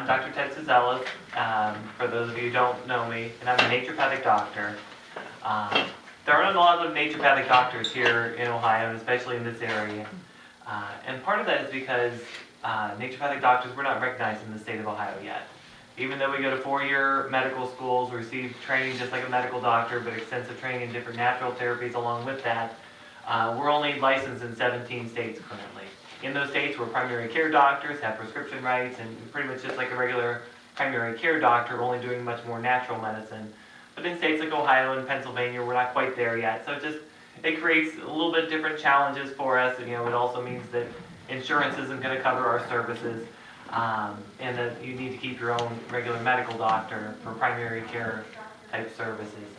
I'm Dr. Ted Suzelis, for those of you who don't know me, and I'm a naturopathic doctor. Um, there aren't a lot of naturopathic doctors here in Ohio, and especially in this area. And part of that is because naturopathic doctors were not recognized in the state of Ohio yet. Even though we go to 4-year medical schools, receive training just like a medical doctor, but extensive training in different natural therapies along with that, we're only licensed in 17 states currently. In those states, we're primary care doctors, have prescription rights, and pretty much just like a regular primary care doctor, only doing much more natural medicine. But in states like Ohio and Pennsylvania, we're not quite there yet. So it creates a little bit different challenges for us. And, it also means that insurance isn't going to cover our services, and that you need to keep your own regular medical doctor for primary care type services.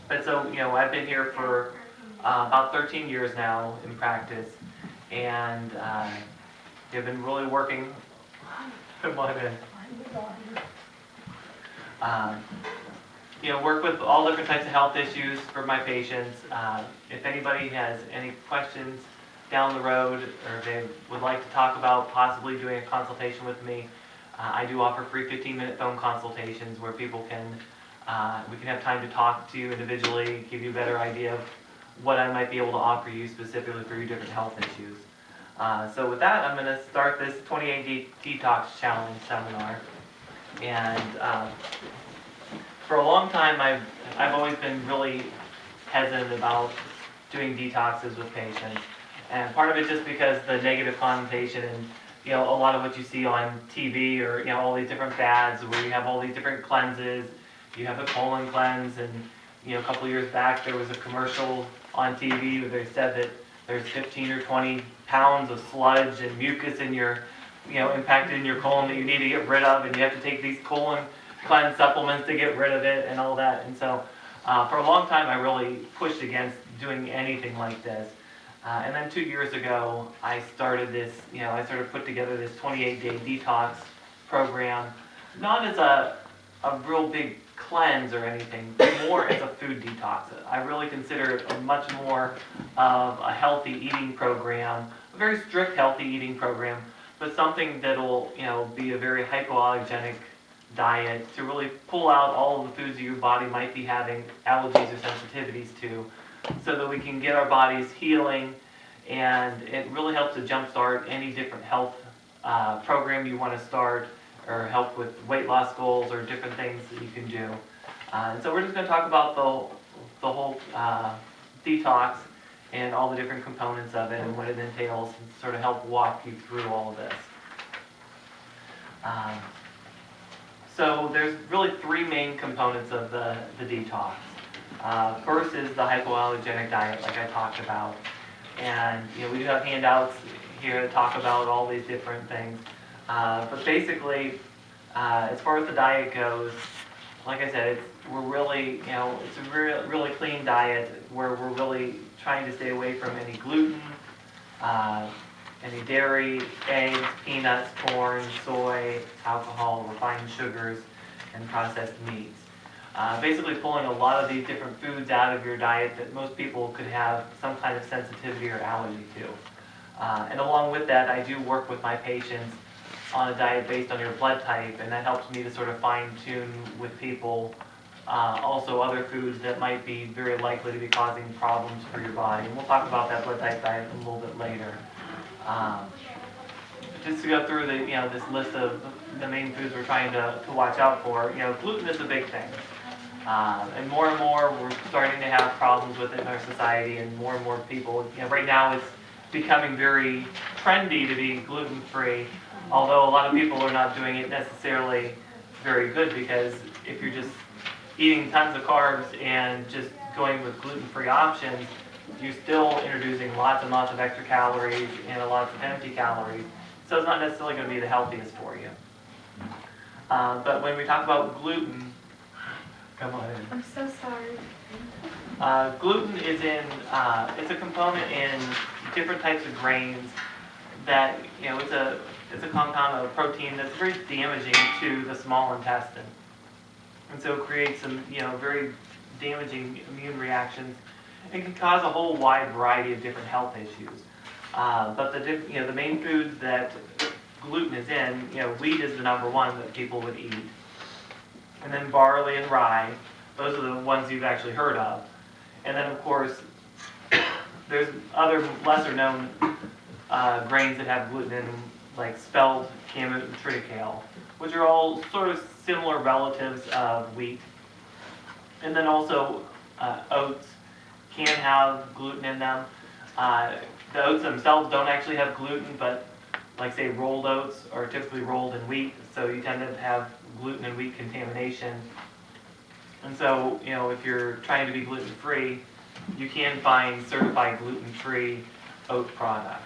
But so, I've been here for about 13 years now in practice, and I've been really working. Come on in. Work with all different types of health issues for my patients. If anybody has any questions down the road, or if they would like to talk about possibly doing a consultation with me, I do offer free 15-minute phone consultations where people we can have time to talk to you individually, give you a better idea of what I might be able to offer you specifically for your different health issues. So with that, I'm going to start this 28-day detox challenge seminar. And for a long time, I've always been really hesitant about doing detoxes with patients. And part of it just because the negative connotation and, a lot of what you see on TV or, all these different fads where you have all these different cleanses. You have the colon cleanse, and, a couple of years back there was a commercial on TV where they said that there's 15 or 20 pounds of sludge and mucus in your, impacted in your colon that you need to get rid of, and you have to take these colon cleanse supplements to get rid of it and all that. And so for a long time I really pushed against doing anything like this. And then 2 years ago I started this, I sort of put together this 28-day detox program, not as a real big cleanse or anything, but more as a food detox. I really consider it much more of a healthy eating program, a very strict healthy eating program, but something that'll, be a very hypoallergenic diet to really pull out all of the foods that your body might be having allergies or sensitivities to, so that we can get our bodies healing. And it really helps to jumpstart any different health program you want to start, or help with weight loss goals or different things that you can do. And so we're just going to talk about the whole detox and all the different components of it and what it entails, and sort of help walk you through all of this. So there's really 3 main components of the detox. First is the hypoallergenic diet, like I talked about. And we do have handouts here to talk about all these different things. But basically, as far as the diet goes, like I said, we're really, it's a really clean diet where we're really trying to stay away from any gluten, any dairy, eggs, peanuts, corn, soy, alcohol, refined sugars, and processed meats. Basically pulling a lot of these different foods out of your diet that most people could have some kind of sensitivity or allergy to. And along with that, I do work with my patients on a diet based on your blood type, and that helps me to sort of fine-tune with people also other foods that might be very likely to be causing problems for your body. And we'll talk about that blood type diet a little bit later. Just to go through this list of the main foods we're trying to watch out for, gluten is a big thing. And more we're starting to have problems with it in our society, and more people, right now it's becoming very trendy to be gluten-free, although a lot of people are not doing it necessarily very good, because if you're just eating tons of carbs and just going with gluten-free options, you're still introducing lots and lots of extra calories and lots of empty calories. So it's not necessarily going to be the healthiest for you. But when we talk about gluten, come on in. I'm so sorry. Gluten is it's a component in different types of grains that, it's a compound of protein that's very damaging to the small intestine. And so it creates some, very damaging immune reactions and can cause a whole wide variety of different health issues. But the main foods that gluten is in, wheat is the number one that people would eat. And then barley and rye, those are the ones you've actually heard of. And then of course, there's other lesser known grains that have gluten in them, like spelt, kamut, and triticale, which are all sort of similar relatives of wheat. And then also oats can have gluten in them. The oats themselves don't actually have gluten, but like say rolled oats are typically rolled in wheat, so you tend to have gluten and wheat contamination. And so, if you're trying to be gluten-free, you can find certified gluten-free oat products.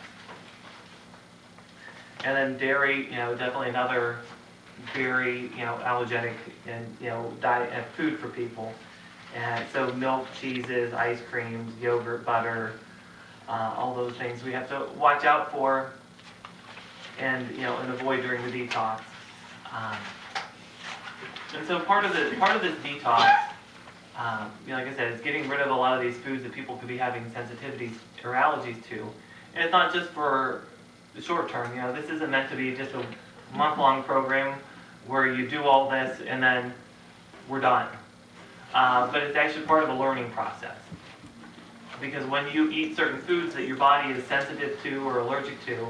And then dairy, definitely another very, allergenic and diet and food for people. And so milk, cheeses, ice creams, yogurt, butter, all those things we have to watch out for and avoid during the detox. And so part of this detox, like I said, is getting rid of a lot of these foods that people could be having sensitivities or allergies to. And it's not just for the short term. This isn't meant to be just a month-long program where you do all this and then we're done. But it's actually part of a learning process. Because when you eat certain foods that your body is sensitive to or allergic to,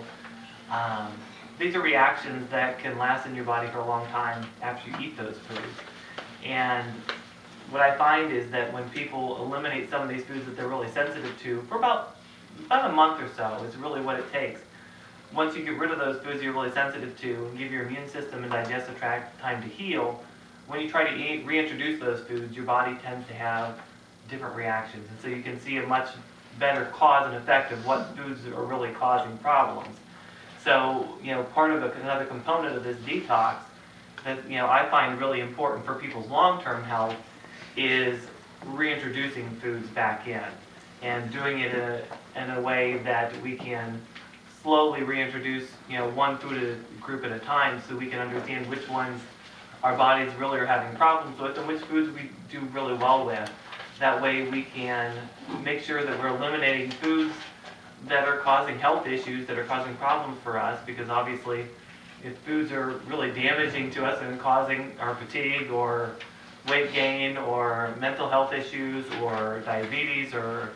these are reactions that can last in your body for a long time after you eat those foods. And what I find is that when people eliminate some of these foods that they're really sensitive to, for about a month or so is really what it takes. Once you get rid of those foods you're really sensitive to and give your immune system and digestive tract time to heal, when you try to reintroduce those foods, your body tends to have different reactions. And so you can see a much better cause and effect of what foods are really causing problems. So, part of another component of this detox that, I find really important for people's long-term health is reintroducing foods back in and doing it in a way that we can slowly reintroduce, one food group at a time so we can understand which ones our bodies really are having problems with and which foods we do really well with. That way we can make sure that we're eliminating foods that are causing health issues, that are causing problems for us, because obviously if foods are really damaging to us and causing our fatigue or weight gain or mental health issues or diabetes or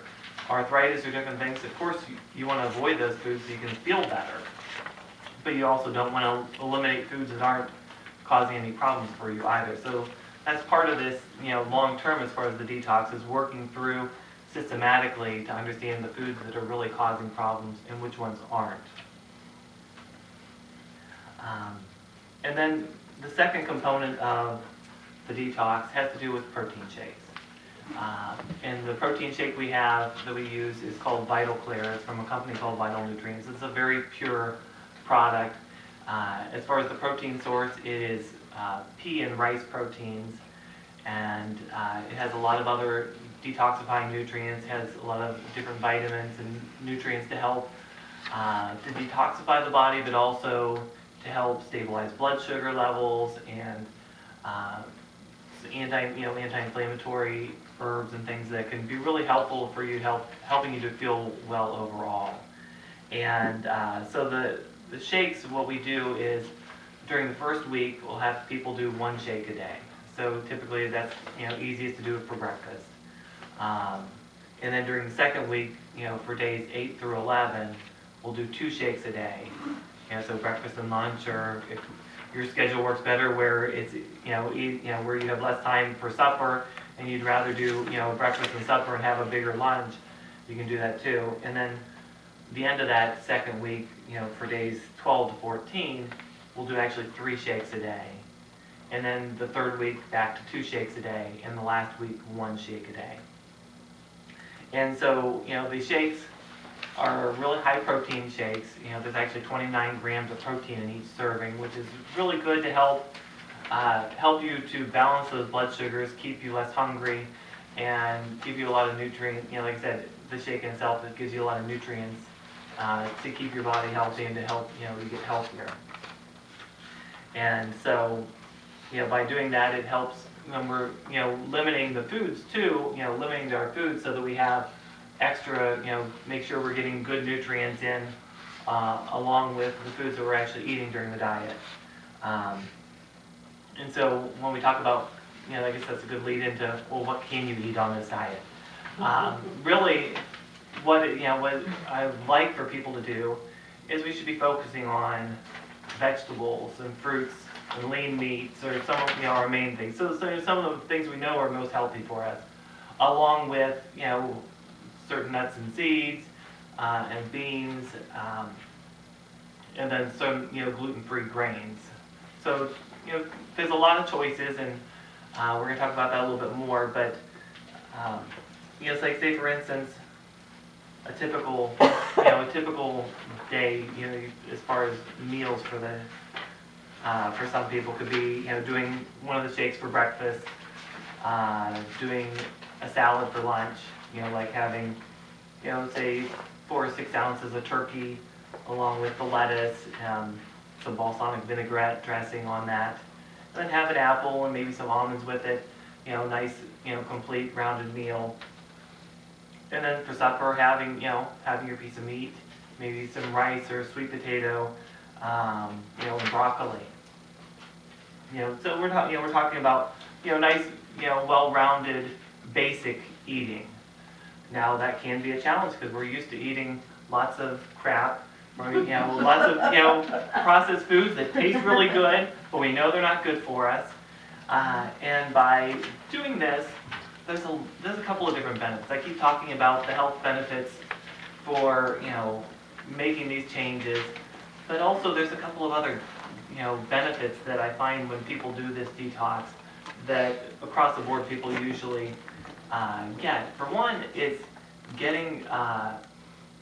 arthritis or different things, of course you want to avoid those foods so you can feel better. But you also don't want to eliminate foods that aren't causing any problems for you either. So that's part of this, long term as far as the detox is working through systematically to understand the foods that are really causing problems and which ones aren't. And then the second component of the detox has to do with protein shakes. And the protein shake that we use is called Vital Clear. It's from a company called Vital Nutrients. It's a very pure product. As far as the protein source, it is pea and rice proteins, and it has a lot of other detoxifying nutrients, has a lot of different vitamins and nutrients to help to detoxify the body, but also to help stabilize blood sugar levels and anti-inflammatory herbs and things that can be really helpful for you, helping you to feel well overall. And so the shakes, what we do is during the first week, we'll have people do one shake a day. So typically that's easiest to do it for breakfast. And then during the second week, for days 8 through 11, we'll do 2 shakes a day. So breakfast and lunch, or if your schedule works better where it's where you have less time for supper and you'd rather do breakfast and supper and have a bigger lunch, you can do that too. And then the end of that second week, for days 12 to 14, we'll do actually 3 shakes a day. And then the third week back to 2 shakes a day, and the last week 1 shake a day. And so, these shakes are really high protein shakes. There's actually 29 grams of protein in each serving, which is really good to help you to balance those blood sugars, keep you less hungry, and give you a lot of nutrients. Like I said, the shake in itself, it gives you a lot of nutrients to keep your body healthy and to help you get healthier. And so, by doing that, it helps when we're limiting the foods too. Limiting our foods so that we have extra. Make sure we're getting good nutrients in along with the foods that we're actually eating during the diet. And so when we talk about, I guess that's a good lead into, well, what can you eat on this diet? Really, what I would like for people to do is we should be focusing on vegetables and fruits and lean meats, or some of our main things. So some of the things we know are most healthy for us, along with certain nuts and seeds and beans, and then some gluten-free grains. So there's a lot of choices, and we're going to talk about that a little bit more. But it's like, say for instance, a typical day, as far as meals for some people could be doing one of the shakes for breakfast, doing a salad for lunch, like having say 4 or 6 ounces of turkey along with the lettuce, some balsamic vinaigrette dressing on that, and then have an apple and maybe some almonds with it, nice complete rounded meal. And then for supper, having your piece of meat, maybe some rice or sweet potato, and broccoli. So we're talking about nice well-rounded basic eating. Now that can be a challenge because we're used to eating lots of crap, or lots of processed foods that taste really good, but we know they're not good for us. And by doing this, there's a couple of different benefits. I keep talking about the health benefits for making these changes, but also there's a couple of other benefits that I find when people do this detox that across the board people usually get. For one, it's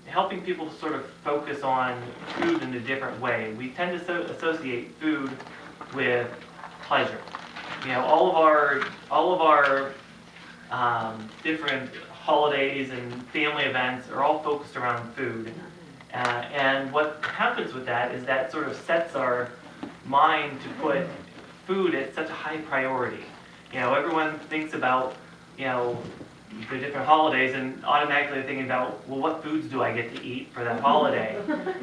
helping people to sort of focus on food in a different way. We tend to associate food with pleasure. All of our different holidays and family events are all focused around food. And what happens with that is that sort of sets our mind to put food at such a high priority. Everyone thinks about, the different holidays and automatically they're thinking about, well, what foods do I get to eat for that holiday?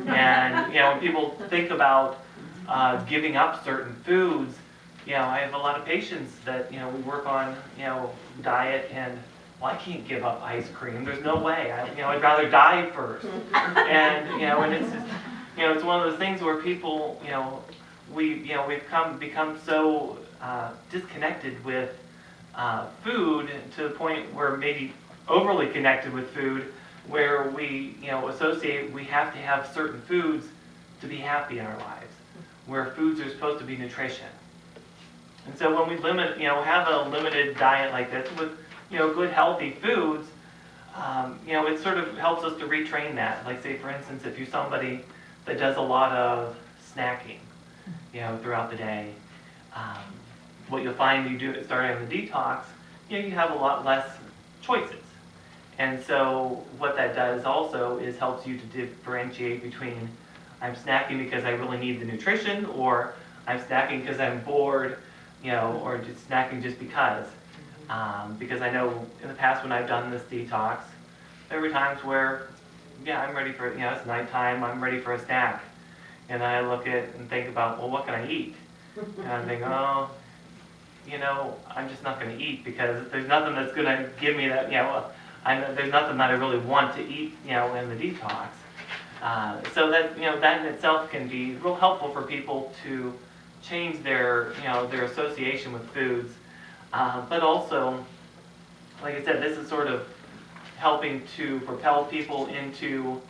And, when people think about giving up certain foods, I have a lot of patients that, we work on, diet, and, well, I can't give up ice cream. There's no way. I'd rather die first. And, and it's just, it's one of those things where people, we've become so disconnected with food to the point where maybe overly connected with food, where we, associate we have to have certain foods to be happy in our lives, where foods are supposed to be nutrition. And so when we have a limited diet like this with, good healthy foods, it sort of helps us to retrain that. Like, say for instance, if you're somebody that does a lot of snacking, throughout the day, what you'll find you do starting on the detox, you have a lot less choices. And so what that does also is helps you to differentiate between I'm snacking because I really need the nutrition, or I'm snacking because I'm bored, or just snacking just because. Because I know in the past when I've done this detox, there were times where, I'm ready for, it's nighttime, I'm ready for a snack. And I look at and think about, well, what can I eat? And I'm thinking, I'm just not going to eat because there's nothing that's going to give me that, there's nothing that I really want to eat, in the detox. So that, that in itself can be real helpful for people to change their association with foods. But also, like I said, this is sort of helping to propel people into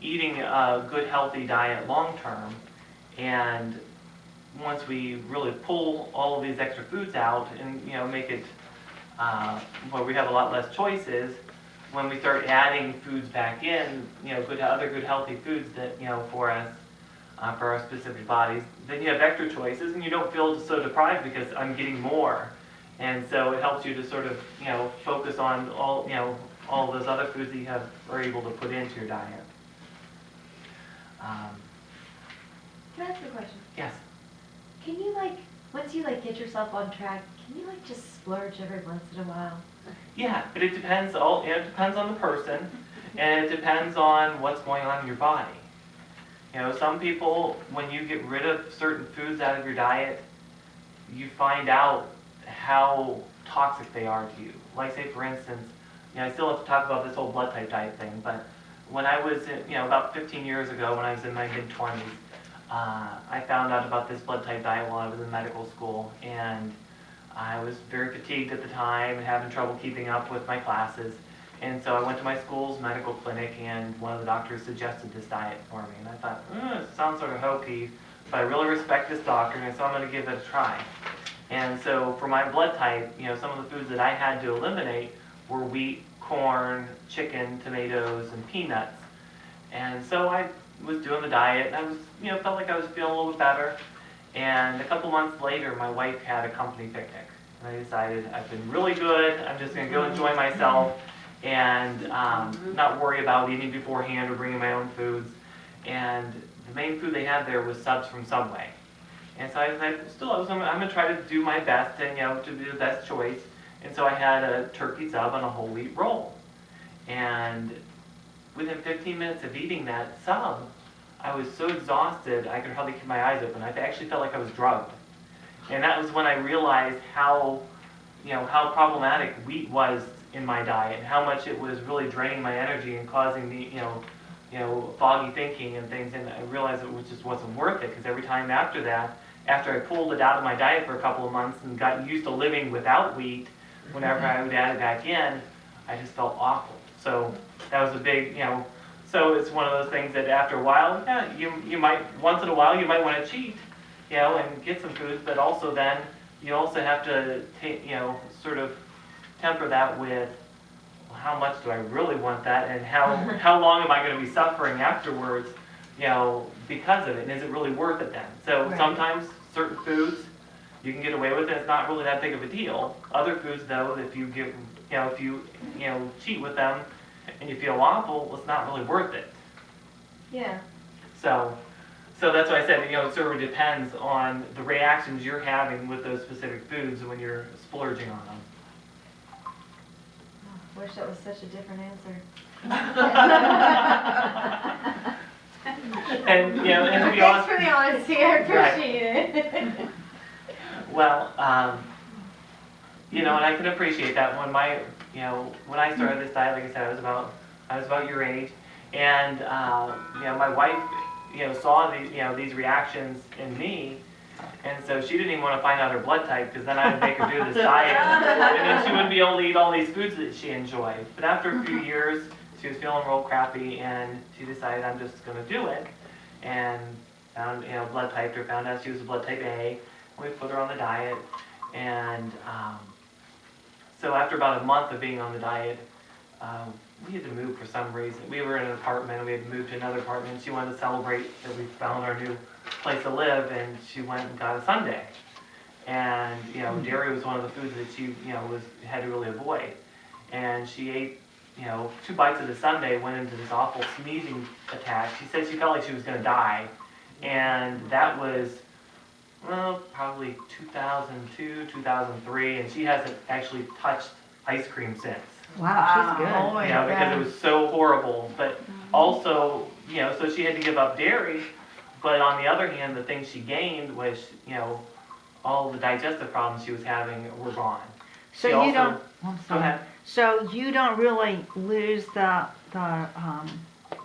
eating a good, healthy diet long term. And once we really pull all of these extra foods out and make it where we have a lot less choices, when we start adding foods back in, other good healthy foods that for us, for our specific bodies, then you have extra choices and you don't feel so deprived because I'm getting more. And so it helps you to sort of focus on all those other foods that are able to put into your diet. Can I ask you a question? Yes. Can you once you get yourself on track, can you just splurge every once in a while? Yeah, but it depends. It depends on the person. And it depends on what's going on in your body. You know, some people, when you get rid of certain foods out of your diet, you find out how toxic they are to you. Like, say, for instance, you know, I still have to talk about this whole blood type diet thing, but when I was, about 15 years ago, when I was in my mid-20s, I found out about this blood type diet while I was in medical school, and I was very fatigued at the time and having trouble keeping up with my classes. And so I went to my school's medical clinic, and one of the doctors suggested this diet for me. And I thought, it sounds sort of hokey, but I really respect this doctor, and so I'm going to give it a try. And so for my blood type, some of the foods that I had to eliminate were wheat, corn, chicken, tomatoes, and peanuts. And so I was doing the diet, and I was, felt like I was feeling a little bit better. And a couple months later, my wife had a company picnic. And I decided I've been really good, I'm just going to go enjoy myself and not worry about eating beforehand or bringing my own foods. And the main food they had there was subs from Subway. And so I decided, I'm going to try to do my best and, to be the best choice. And so I had a turkey sub on a whole wheat roll. And within 15 minutes of eating that sub, I was so exhausted I could hardly keep my eyes open. I actually felt like I was drugged. And that was when I realized how problematic wheat was in my diet, and how much it was really draining my energy and causing me, foggy thinking and things. And I realized it just wasn't worth it, because every time after that, after I pulled it out of my diet for a couple of months and got used to living without wheat, whenever I would add it back in, I just felt awful. So that was a big, so it's one of those things that after a while, you might, once in a while, you might want to cheat, and get some foods, but also then you also have to, sort of temper that with, well, how much do I really want that, and how long am I going to be suffering afterwards, because of it, and is it really worth it then? So sometimes certain foods you can get away with it, it's not really that big of a deal. Other foods, though, if you give, if you cheat with them and you feel awful, well, it's not really worth it. Yeah. So that's why I said, it sort of depends on the reactions you're having with those specific foods when you're splurging on them. Oh, wish that was such a different answer. And, and to be Thanks honest, for the honesty, I appreciate it. well, and I can appreciate that. When when I started this diet, like I said, I was about your age, and my wife, saw these reactions in me, and so she didn't even want to find out her blood type, because then I would make her do this diet, and then she wouldn't be able to eat all these foods that she enjoyed. But after a few years, she was feeling real crappy, and she decided, I'm just going to do it, and found, blood typed her, found out she was a blood type A. We put her on the diet, and so after about a month of being on the diet, we had to move for some reason. We were in an apartment, and we had to move to another apartment. She wanted to celebrate that we found our new place to live, and she went and got a sundae. And dairy was one of the foods that she had to really avoid. And she ate 2 bites of the sundae, went into this awful sneezing attack. She said she felt like she was going to die, and that was probably 2002, 2003, and she hasn't actually touched ice cream since. Wow, she's good. Oh my Because it was so horrible. But also, so she had to give up dairy, but on the other hand, the thing she gained was, all the digestive problems she was having were gone. So She you also- don't. I'm Go sorry. ahead. So you don't really lose the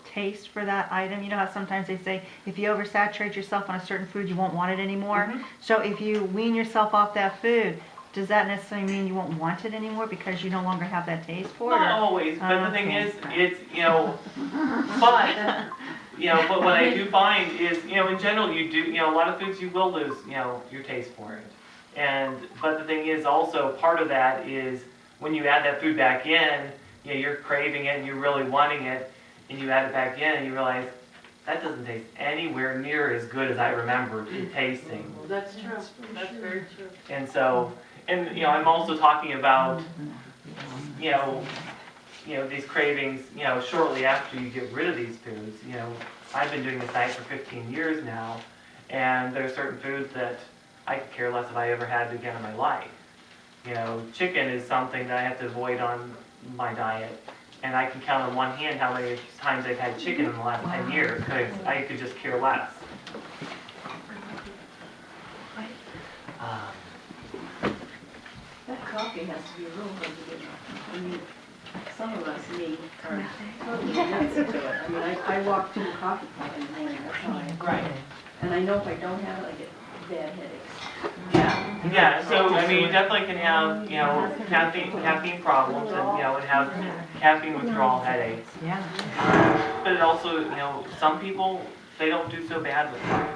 taste for that item. You know how sometimes they say if you oversaturate yourself on a certain food, you won't want it anymore. Mhm. So if you wean yourself off that food, does that necessarily mean you won't want it anymore because you no longer have that taste for it? Not or- always, but the thing Okay. is, it's, but what I do find is, in general, you do, a lot of foods you will lose, your taste for it. But the thing is also, part of that is when you add that food back in, you're craving it and you're really wanting it, and you add it back in and you realize, that doesn't taste anywhere near as good as I remembered it tasting. That's true. That's very true. And so, I'm also talking about, these cravings, shortly after you get rid of these foods. I've been doing this diet for 15 years now, and there are certain foods that I could care less if I ever had again in my life. Chicken is something that I have to avoid on my diet, and I can count on one hand how many times I've had chicken in the last 10 years, because I could just care less. That coffee has to be a real hard to get. I mean, some of us need are totally nuts to it. I mean, I walk to a coffee pot in the morning, that's how I. Right. And I know if I don't have it, I get bad headaches. Yeah, so, I mean, you definitely can have, caffeine problems and have caffeine withdrawal headaches. Yeah. But it also, some people, they don't do so bad with coffee.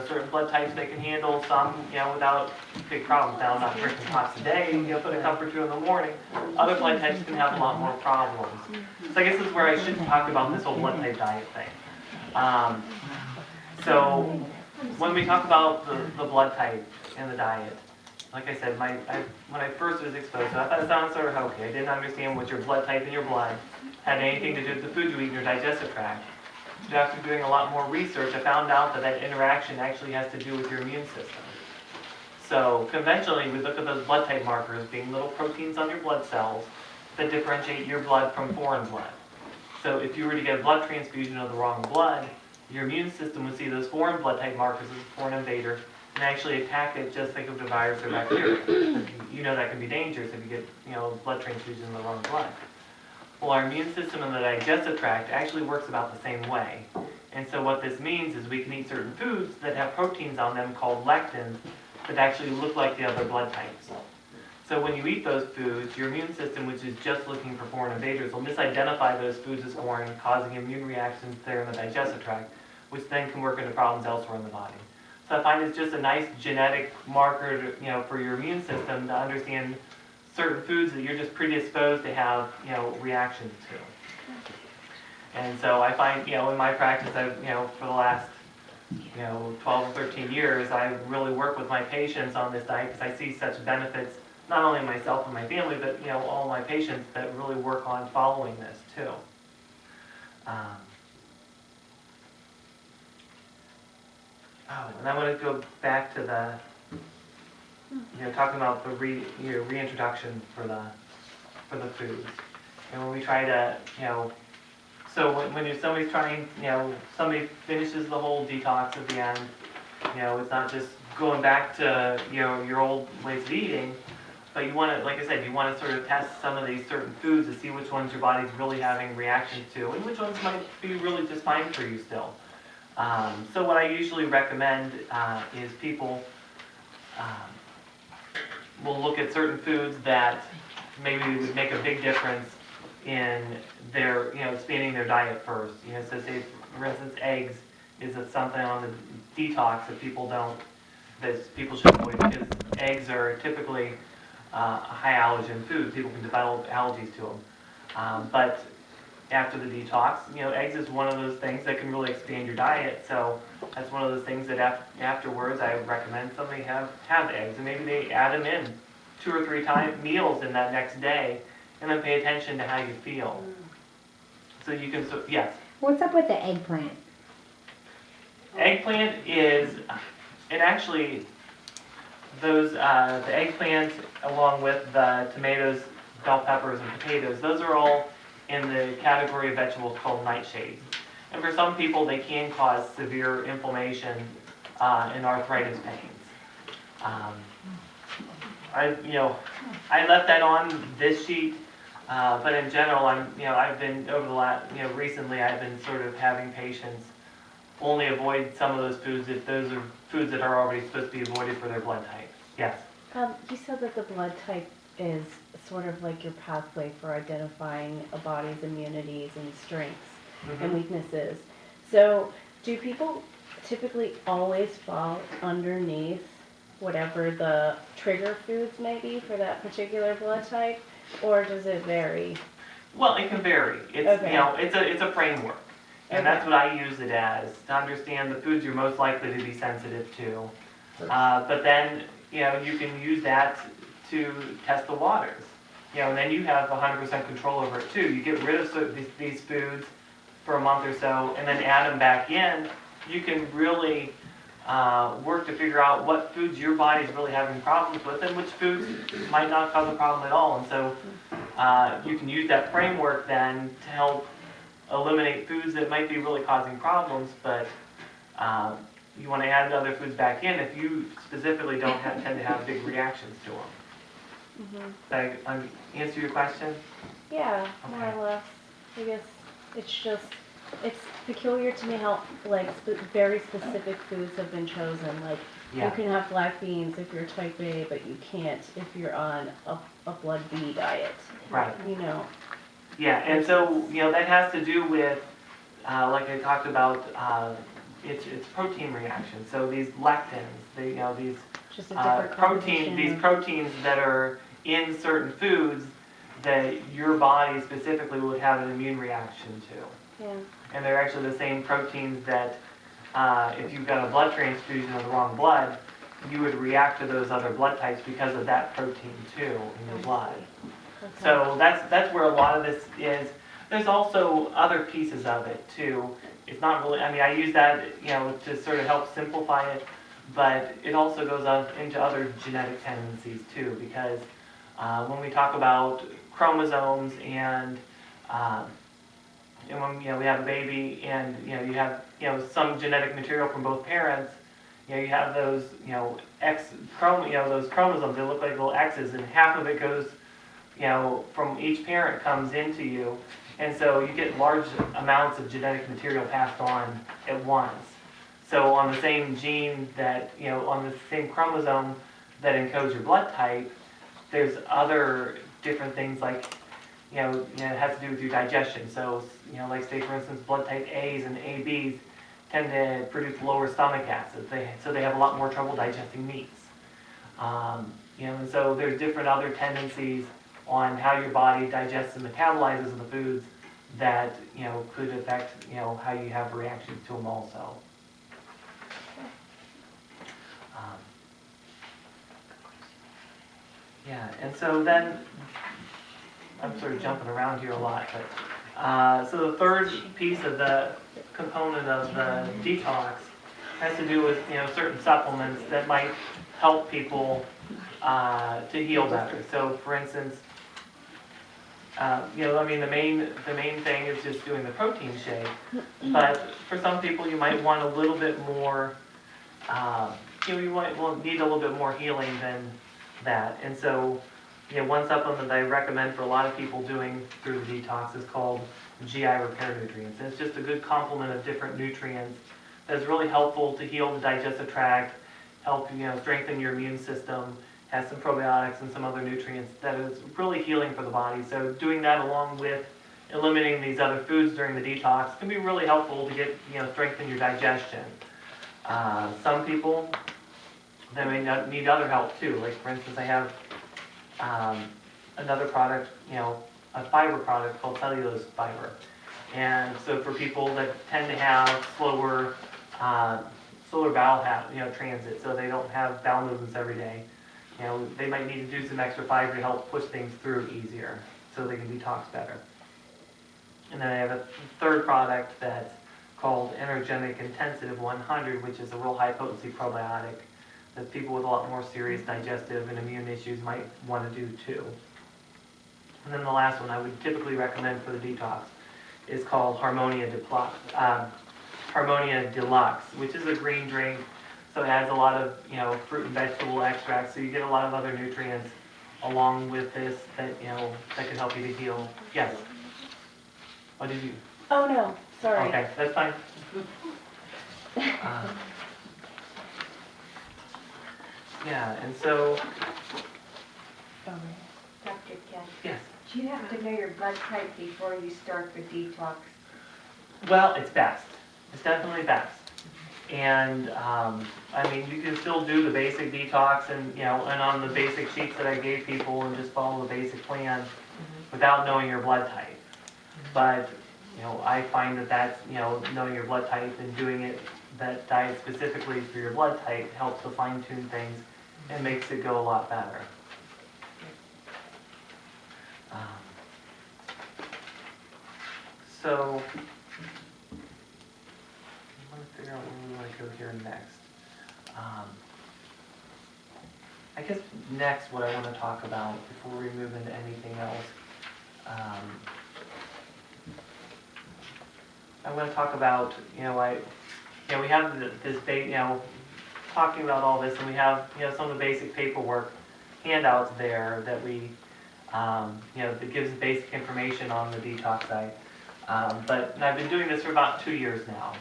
Certain blood types they can handle, some, without big problems. Now, I'm not drinking pots a day, put a cup or two in the morning. Other blood types can have a lot more problems. So I guess this is where I should talk about this whole blood type diet thing. So when we talk about the blood type and the diet, like I said, when I first was exposed to it, I thought it sounded sort of hokey. I didn't understand what your blood type in your blood had anything to do with the food you eat in your digestive tract. But after doing a lot more research, I found out that interaction actually has to do with your immune system. So conventionally, we look at those blood type markers being little proteins on your blood cells that differentiate your blood from foreign blood. So if you were to get a blood transfusion of the wrong blood, your immune system would see those foreign blood type markers as a foreign invader and actually attack it just like with a virus or bacteria. You know that can be dangerous if you get blood transfusion in the wrong blood. Well, our immune system in the digestive tract actually works about the same way. And so what this means is we can eat certain foods that have proteins on them called lectins that actually look like the other blood types. So when you eat those foods, your immune system, which is just looking for foreign invaders, will misidentify those foods as foreign, causing immune reactions there in the digestive tract, which then can work into problems elsewhere in the body. So I find it's just a nice genetic marker for your immune system to understand certain foods that you're just predisposed to have, reactions to. And so I find, in my practice, for the last, 12 or 13 years, I really work with my patients on this diet because I see such benefits, not only myself and my family, but, all my patients that really work on following this too. And I want to go back to the talking about the reintroduction for the foods. And when we try to, so when somebody's trying, somebody finishes the whole detox at the end, it's not just going back to, your old ways of eating, but you want to, like I said, you want to sort of test some of these certain foods to see which ones your body's really having reactions to and which ones might be really just fine for you still. So what I usually recommend is people will look at certain foods that maybe would make a big difference in their, expanding their diet first. So say, for instance, eggs is something on the detox that people should avoid because eggs are typically a high allergen food. People can develop allergies to them. But after the detox, eggs is one of those things that can really expand your diet. So that's one of those things that afterwards I recommend somebody have eggs, and maybe they add them in 2 or 3 meals in that next day, and then pay attention to how you feel. So you can, yes. What's up with the eggplant? Eggplant is, and actually, those the eggplant along with the tomatoes, bell peppers, and potatoes, those are all in the category of vegetables called nightshades. And for some people, they can cause severe inflammation and arthritis pains. I left that on this sheet, but in general, I've been over the last, recently, I've been sort of having patients only avoid some of those foods if those are foods that are already supposed to be avoided for their blood type. Yes. You said that the blood type is sort of like your pathway for identifying a body's immunities and strengths and weaknesses. So do people typically always fall underneath whatever the trigger foods may be for that particular blood type, or does it vary? Well, it can vary. It's Okay. it's a framework, and that's what I use it as, to understand the foods you're most likely to be sensitive to. But then you can use that to test the waters. And then you have 100% control over it too. You get rid of these foods for a month or so, and then add them back in. You can really work to figure out what foods your body's really having problems with, and which foods might not cause a problem at all. And so you can use that framework then to help eliminate foods that might be really causing problems, but you want to add other foods back in if you specifically don't tend to have big reactions to them. Did I answer your question? Yeah, more Okay. or less. I guess it's just, it's peculiar to me how, like, very specific foods have been chosen. Like, you Yeah. can have black beans if you're type A, but you can't if you're on a blood B diet. Right. You know, Yeah, and so, that has to do with, like I talked about, it's protein reaction. So these lectins, these just a different composition these of- proteins that are in certain foods that your body specifically would have an immune reaction to. Yeah. And they're actually the same proteins that, if you've got a blood transfusion of the wrong blood, you would react to those other blood types because of that protein too in your blood. Okay. So that's where a lot of this is. There's also other pieces of it too. It's not really, I use that, to sort of help simplify it, but it also goes on into other genetic tendencies too, because when we talk about chromosomes and when we have a baby and you have some genetic material from both parents, you have those those chromosomes. They look like little X's, and half of it goes from each parent comes into you, and so you get large amounts of genetic material passed on at once. So on the same gene that on the same chromosome that encodes your blood type, there's other different things like it has to do with your digestion. So like say for instance, blood type A's and AB's tend to produce lower stomach acid. So they have a lot more trouble digesting meats. And so there's different other tendencies on how your body digests and metabolizes the foods that could affect how you have reactions to them also. Yeah, and so then I'm sort of jumping around here a lot, but so the third piece of the component of the detox has to do with certain supplements that might help people to heal better. So for instance, the main thing is just doing the protein shake, but for some people you might want a little bit more, you might need a little bit more healing than that. And so, one supplement that I recommend for a lot of people doing through the detox is called GI Repair Nutrients. And it's just a good complement of different nutrients that's really helpful to heal the digestive tract, help strengthen your immune system, has some probiotics and some other nutrients that is really healing for the body. So doing that along with eliminating these other foods during the detox can be really helpful to get strengthen your digestion. Some people they may not need other help too. Like for instance, I have another product, a fiber product called cellulose fiber. And so for people that tend to have slower bowel transit, so they don't have bowel movements every day, they might need to do some extra fiber to help push things through easier so they can detox better. And then I have a third product that's called Energenic Intensive 100, which is a real high potency probiotic that people with a lot more serious digestive and immune issues might want to do too. And then the last one I would typically recommend for the detox is called Harmonia Deluxe, which is a green drink. So it has a lot of fruit and vegetable extracts, so you get a lot of other nutrients along with this that that can help you to heal. Yes. What did you? Oh no, sorry. Okay, that's fine. Yeah, and so Sorry. Dr. Ken, yes. do you have to know your blood type before you start the detox? Well, it's best. It's definitely best. And you can still do the basic detox and and on the basic sheets that I gave people and just follow the basic plan without knowing your blood type. But I find that's knowing your blood type and doing that diet specifically for your blood type helps to fine tune things and makes it go a lot better. So I want to figure out where we want to go here next. I guess next what I want to talk about before we move into anything else I'm going to talk about, we have talking about all this, and we have, some of the basic paperwork handouts there that we, that gives basic information on the detox site. And I've been doing this for about 2 years now.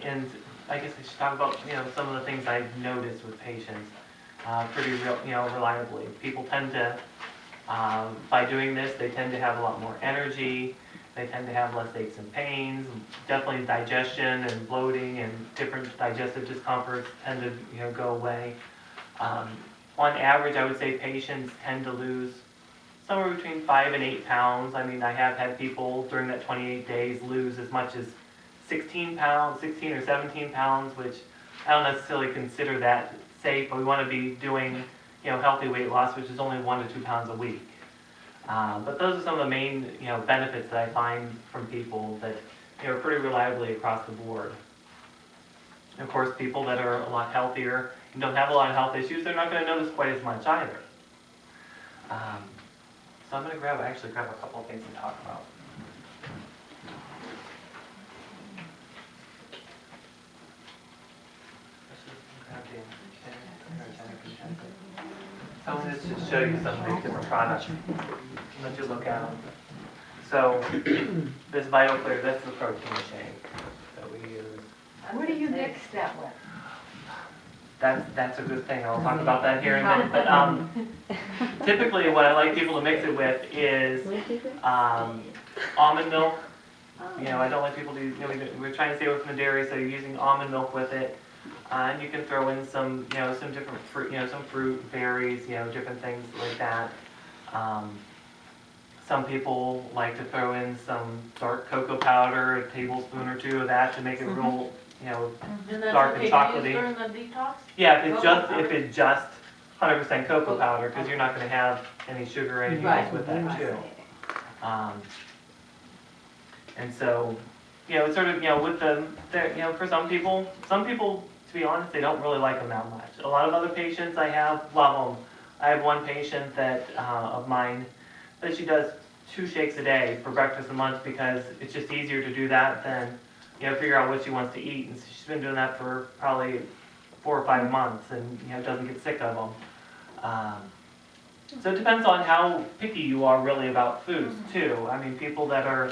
And I guess I should talk about, some of the things I've noticed with patients pretty reliably. People tend to, by doing this, they tend to have a lot more energy. They tend to have less aches and pains. Definitely digestion and bloating and different digestive discomforts tend to, go away. On average, I would say patients tend to lose somewhere between 5 and 8 pounds. I mean, I have had people during that 28 days lose as much as 16 or 17 pounds, which I don't necessarily consider that safe, but we want to be doing, healthy weight loss, which is only 1 to 2 pounds a week. But those are some of the main, benefits that I find from people that, pretty reliably across the board. And of course, people that are a lot healthier and don't have a lot of health issues, they're not going to notice quite as much either. So I'm going to grab a couple of things to talk about. So I'm going to just show you some of these different products. Let you look at them. So this VitaClear, that's the protein shake that we use. What do you mix that with? That's a good thing. I'll talk about that here in a minute. But typically, what I like people to mix it with is almond milk. I don't like people to. We're trying to stay away from the dairy, so you're using almond milk with it. And you can throw in some, some different fruit, some fruit, berries, different things like that. Some people like to throw in some dark cocoa powder, a tablespoon or 2 of that to make it real, And that's dark what and they chocolatey. use during the detox? Yeah, if it's just 100% cocoa powder, because you're not going to have any sugar or anything else with that too. And so, it's sort of, with for some people, to be honest, they don't really like them that much. A lot of other patients I have love them. I have one patient that of mine that she does 2 shakes a day for breakfast and lunch because it's just easier to do that than figure out what she wants to eat. And so she's been doing that for probably 4 or 5 months and doesn't get sick of them. So it depends on how picky you are really about foods too. I mean, people that are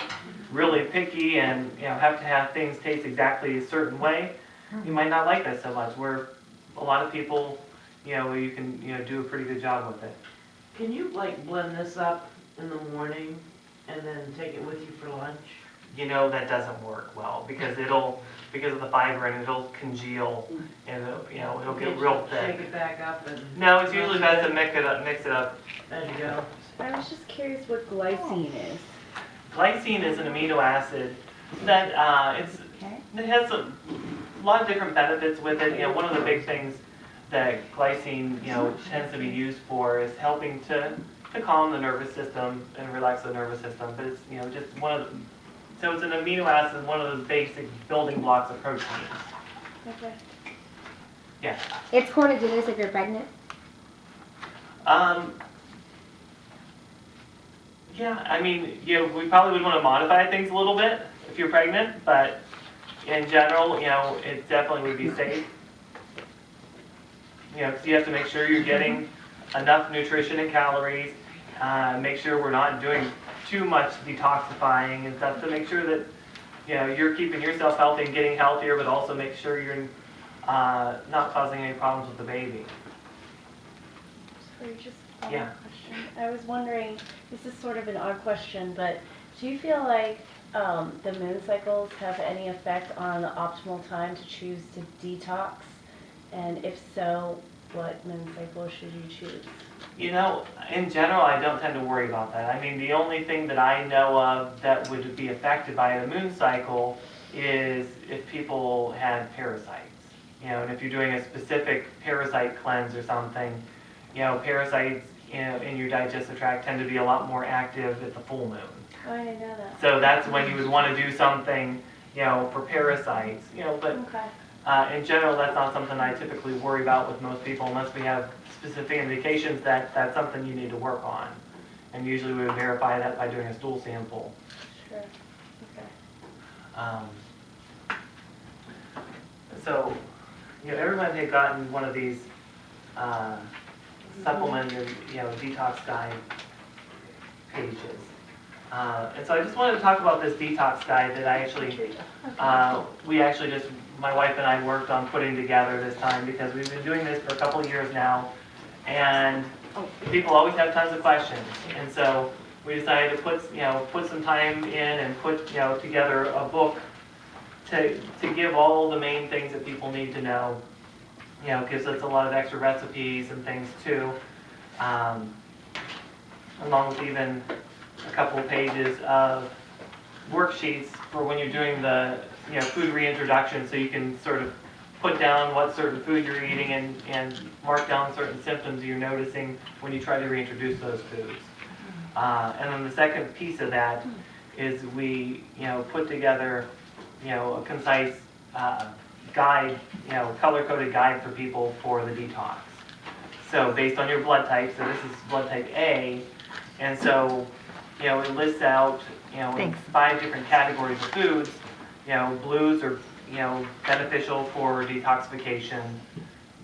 really picky and have to have things taste exactly a certain way, you might not like that so much. Where a lot of people, you can do a pretty good job with it. Can you blend this up in the morning and then take it with you for lunch? That doesn't work well because of the fiber and it'll congeal and it'll get real thick. Shake it back up and... No, it's usually best to mix it up. There you go. I was just curious what glycine is. Glycine is an amino acid that it has a lot of different benefits with it. One of the big things that glycine tends to be used for is helping to calm the nervous system and relax the nervous system. But it's just one of the, so it's an amino acid, one of the basic building blocks of proteins. Okay. Yeah. It's going to do this if you're pregnant? Yeah, I mean, we probably would want to modify things a little bit if you're pregnant, but in general, it definitely would be safe. Because you have to make sure you're getting enough nutrition and calories, make sure we're not doing too much detoxifying and stuff to make sure that, you're keeping yourself healthy and getting healthier, but also make sure you're not causing any problems with the baby. So just Yeah. question. I was wondering, this is sort of an odd question, but do you feel like the moon cycles have any effect on the optimal time to choose to detox? And if so, what moon cycle should you choose? In general, I don't tend to worry about that. I mean, the only thing that I know of that would be affected by the moon cycle is if people had parasites. And if you're doing a specific parasite cleanse or something, parasites in your digestive tract tend to be a lot more active at the full moon. Oh, I didn't know that. So that's when you would want to do something, for parasites, but Okay. in general, that's not something I typically worry about with most people unless we have specific indications that that's something you need to work on. And usually we would verify that by doing a stool sample. Sure. Okay. Um, so, everyone had gotten one of these supplemented, detox guide pages. And so I just wanted to talk about this detox guide that I actually, we actually just, my wife and I worked on putting together this time because we've been doing this for a couple of years now, and people always have tons of questions. And so we decided to put some time in and put, together a book to give all the main things that people need to know. Gives us a lot of extra recipes and things too, along with even a couple of pages of worksheets for when you're doing the food reintroduction, so you can sort of put down what certain food you're eating and mark down certain symptoms you're noticing when you try to reintroduce those foods. And then the second piece of that is we put together a concise guide, color-coded guide for people for the detox. So based on your blood type, so this is blood type A, and so it lists out in Thanks. 5 different categories of foods. Blues are beneficial for detoxification.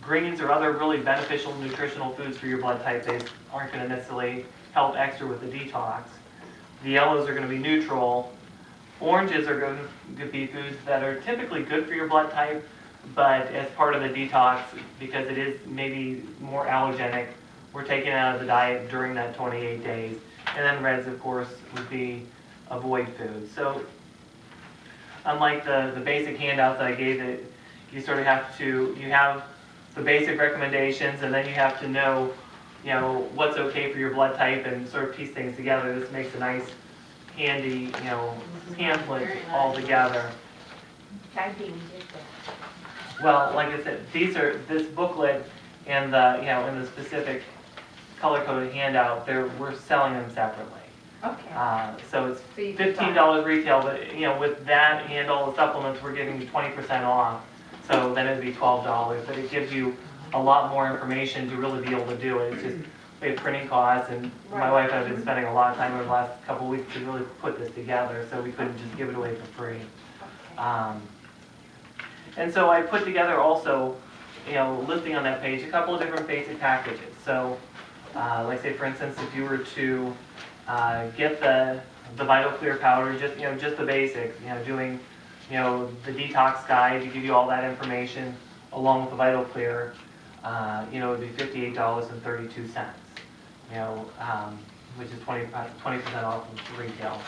Greens are other really beneficial nutritional foods for your blood type. They aren't going to necessarily help extra with the detox. The yellows are going to be neutral. Oranges are going to be foods that are typically good for your blood type, but as part of the detox, because it is maybe more allergenic, we're taking it out of the diet during that 28 days. And then reds, of course, would be avoid foods. So unlike the basic handouts that I gave, it you sort of have to, you have the basic recommendations, and then you have to know, what's okay for your blood type and sort of piece things together. This makes a nice, handy, pamphlet all together. Well, like I said, this booklet and the specific color-coded handout, we're selling them separately. Okay. So it's So you can $15 retail, but with that and all the supplements, we're giving you 20% off. So then it'd be $12, but it gives you a lot more information to really be able to do it. It's just we have printing costs, and my wife and I have been spending a lot of time over the last couple of weeks to really put this together, so we couldn't just give it away for free. And so I put together also, listing on that page a couple of different basic packages. So, like say for instance, if you were to get the Vital Clear powder, just the basics, doing, the detox guide to give you all that information along with the Vital Clear, it would be $58.32. Which is 20% off of retail.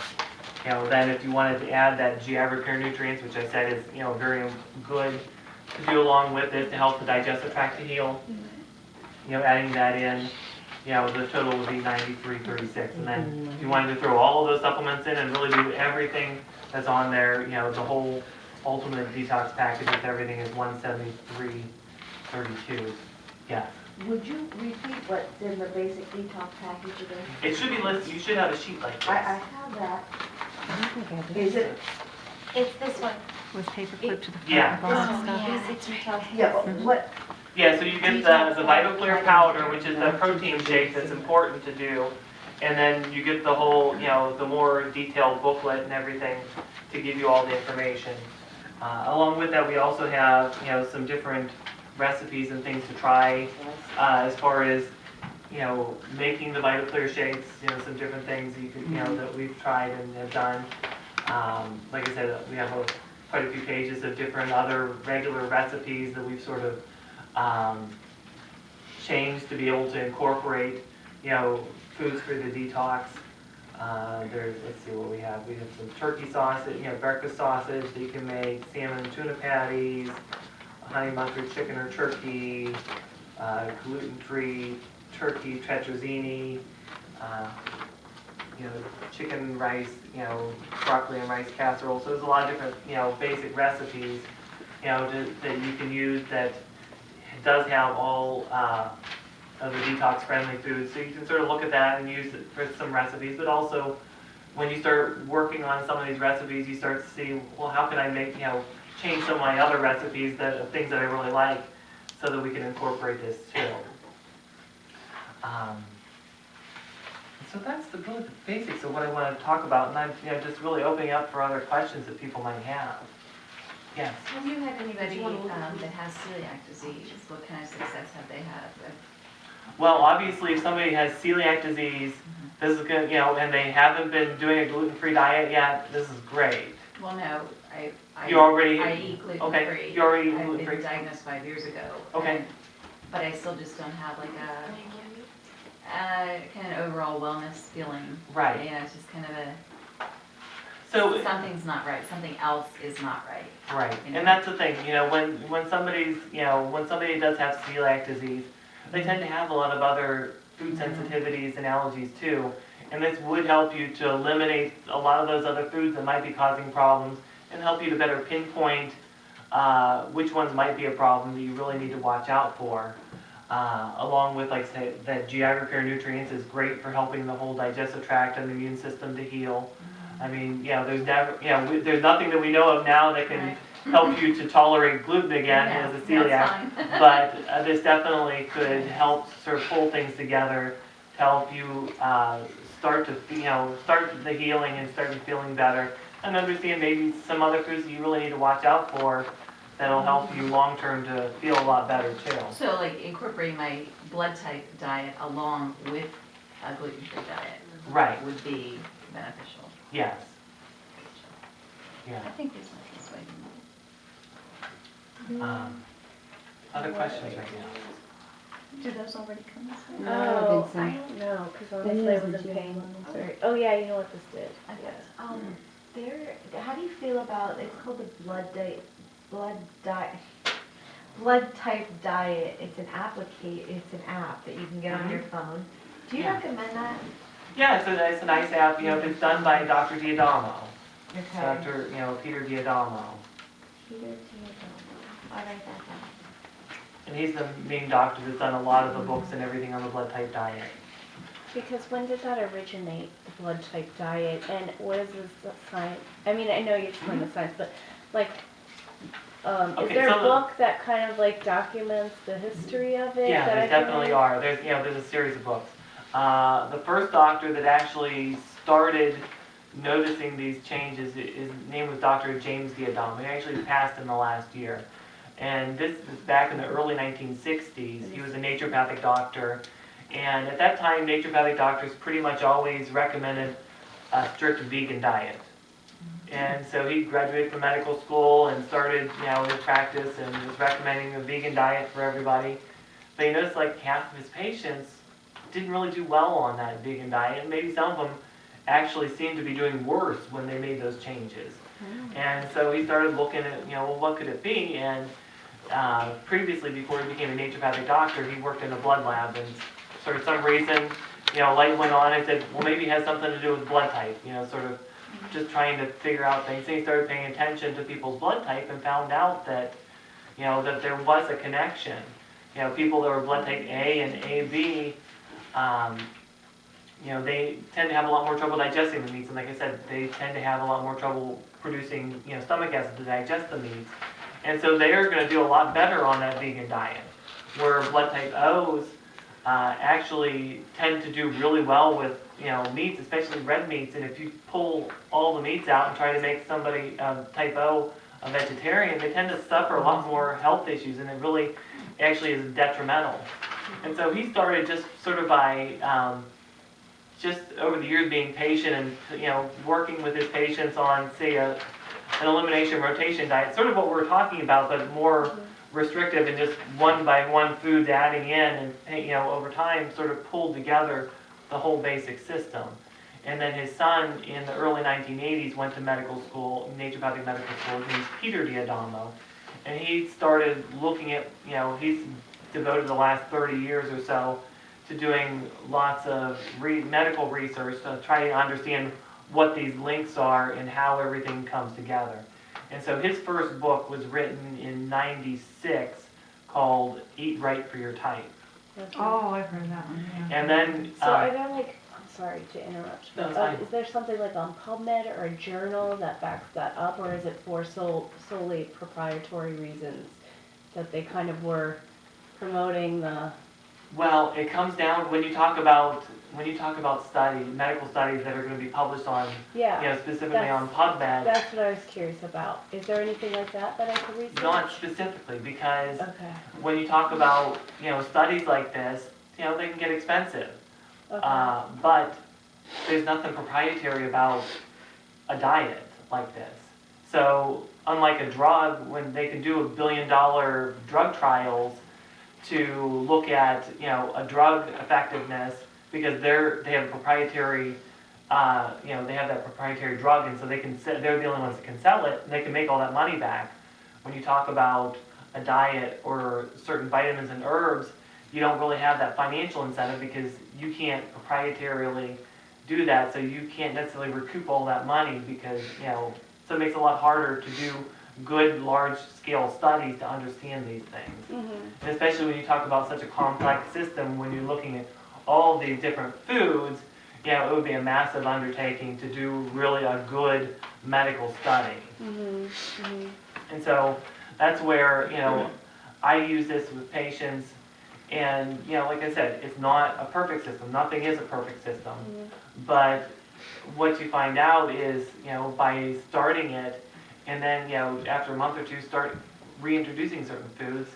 Then if you wanted to add that GI Repair Nutrients, which I said is very good to do along with it to help the digestive tract to heal, adding that in, the total would be $93.36. And then if you wanted to throw all of those supplements in and really do everything that's on there, the whole ultimate detox package with everything is $173.32. Yeah. Would you repeat what's in the basic detox package again? It should be listed. You should have a sheet like this. I have that. I think I did. Is it, It's this one. Was paper clipped to the front Yeah. of the box This one, stuff? yeah. Basic detox. yeah, but what, Yeah, so you get the Vital Clear powder, which is the protein shake that's important to do. And then you get the whole, the more detailed booklet and everything to give you all the information. Along with that, we also have, some different recipes and things to try as far as, making the Vital Clear shakes, some different things you can, that we've tried and have done. Like I said, we have quite a few pages of different other regular recipes that we've sort of changed to be able to incorporate, foods for the detox. Let's see what we have. We have some turkey sausage, breakfast sausage that you can make, salmon and tuna patties, honey mustard chicken or turkey, gluten-free turkey tetrazzini, chicken rice, broccoli and rice casserole. So there's a lot of different, basic recipes, that you can use that does have all of the detox-friendly foods. So you can sort of look at that and use it for some recipes, but also when you start working on some of these recipes, you start to see, well, how can I make, change some of my other recipes things that I really like, so that we can incorporate this too. So that's really the basics of what I want to talk about, and I'm, just really opening up for other questions that people might have. Yes. Have you had anybody that has celiac disease? What kind of success have they had with? Well, obviously, if somebody has celiac disease, this is good, and they haven't been doing a gluten-free diet yet, this is great. Well, no, You already, I eat gluten-free. okay, you already eat I've gluten-free. been diagnosed 5 years ago. Okay. But I still just don't have like a kind of overall wellness feeling. Right. It's just kind of So, something's not right, something else is not right. right, You know? and that's the thing, when somebody's, when somebody does have celiac disease, they tend to have a lot of other food sensitivities and allergies too. And this would help you to eliminate a lot of those other foods that might be causing problems and help you to better pinpoint which ones might be a problem that you really need to watch out for. Along with, like, say, that GI repair nutrients is great for helping the whole digestive tract and the immune system to heal. I mean, there's never, there's nothing that we know of now that can Right. help you to tolerate gluten again as a That's celiac. fine. But this definitely could help sort of pull things together to help you start the healing and start feeling better, and understand maybe some other foods that you really need to watch out for that'll help you long term to feel a lot better too. So like incorporating my blood type diet along with a gluten-free diet Right. would be beneficial. Yes. Yeah. I think there's no best way to Other questions right now? do those already come this way? Oh, I don't know, because honestly I wasn't paying. Sorry. Oh yeah, you know what this did. Yes. How do you feel about, it's called the blood type diet. It's an app that you can get on your phone. Do you Yeah. recommend that? Yeah, it's a nice app. It's done by Dr. Diadamo. Okay. Dr. Peter Diadamo. Peter Giordano. I'll write that down. And he's the main doctor that's done a lot of the books and everything on the blood type diet. Because when did that originate, the blood type diet, and what is the science? I mean, I know you explained the science, but like, is Okay, there a so- book that kind of like documents the history of it? Yeah, that there I can definitely read? are. There's a series of books. The first doctor that actually started noticing these changes, his name was Dr. James Diadamo. He actually passed in the last year. And this is back in the early 1960s. He was a naturopathic doctor. And at that time, naturopathic doctors pretty much always recommended a strict vegan diet. And so he graduated from medical school and started, his practice and was recommending a vegan diet for everybody. But he noticed like half of his patients didn't really do well on that vegan diet, and maybe some of them actually seemed to be doing worse when they made those changes. And so he started looking at, well, what could it be? And previously, before he became a naturopathic doctor, he worked in a blood lab, and for some reason, light went on and said, well, maybe it has something to do with blood type, sort of just trying to figure out things. And he started paying attention to people's blood type and found out that, that there was a connection. People that were blood type A and AB, they tend to have a lot more trouble digesting the meats. And like I said, they tend to have a lot more trouble producing, stomach acid to digest the meats. And so they are going to do a lot better on that vegan diet, where blood type O's actually tend to do really well with, meats, especially red meats. And if you pull all the meats out and try to make somebody type O a vegetarian, they tend to suffer a lot more health issues, and it really actually is detrimental. And so he started just sort of by just over the years being patient and working with his patients on, say, an elimination rotation diet, sort of what we're talking about, but more restrictive and just one by one foods adding in, and over time sort of pulled together the whole basic system. And then his son in the early 1980s went to medical school, naturopathic medical school. His name's Peter Diadamo, and he started looking at, he's devoted the last 30 years or so to doing lots of medical research to try to understand what these links are and how everything comes together. And so his first book was written in '96 called Eat Right for Your Type. Oh, I've heard that one, yeah. And then, So are there like, I'm sorry to interrupt, No, but it's fine. is there something like on PubMed or a journal that backs that up, or is it for solely proprietary reasons that they kind of were promoting the Well, it comes down, when you talk about medical studies that are gonna be published on, Yeah, specifically on PubMed, that's what I was curious about. Is there anything like that I could research? not specifically, because Okay, when you talk about, studies like this, they can get expensive. okay, But there's nothing proprietary about a diet like this. So unlike a drug, when they can do $1 billion drug trials to look at, a drug effectiveness, because they have a proprietary, they have that proprietary drug, and so they're the only ones that can sell it, and they can make all that money back. When you talk about a diet or certain vitamins and herbs, you don't really have that financial incentive because you can't proprietarily do that, so you can't necessarily recoup all that money because, so it makes it a lot harder to do good large-scale studies to understand these things. And especially when you talk about such a complex system, when you're looking at all these different foods, it would be a massive undertaking to do really a good medical study. And so that's where, I use this with patients, and, like I said, it's not a perfect system. Nothing is a perfect system. But what you find out is, by starting it, and then, after a month or two, start reintroducing certain foods,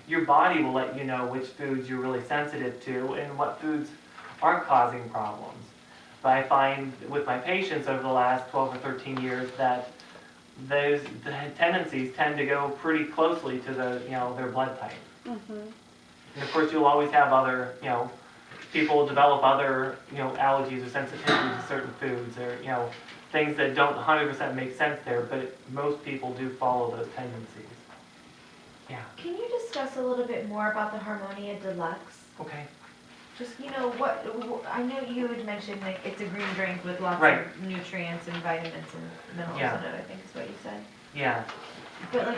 your body will let you know which foods you're really sensitive to and what foods aren't causing problems. But I find with my patients over the last 12 or 13 years that the tendencies tend to go pretty closely to their blood type. And of course, you'll always have other, people develop other, allergies or sensitivities to certain foods or, things that don't 100% make sense there, but most people do follow those tendencies. Yeah. Can you discuss a little bit more about the Harmonia Deluxe? Okay. Just, I know you had mentioned like it's a green drink with lots Right. of nutrients and vitamins and minerals Yeah. in it, I think is what you said. Yeah. But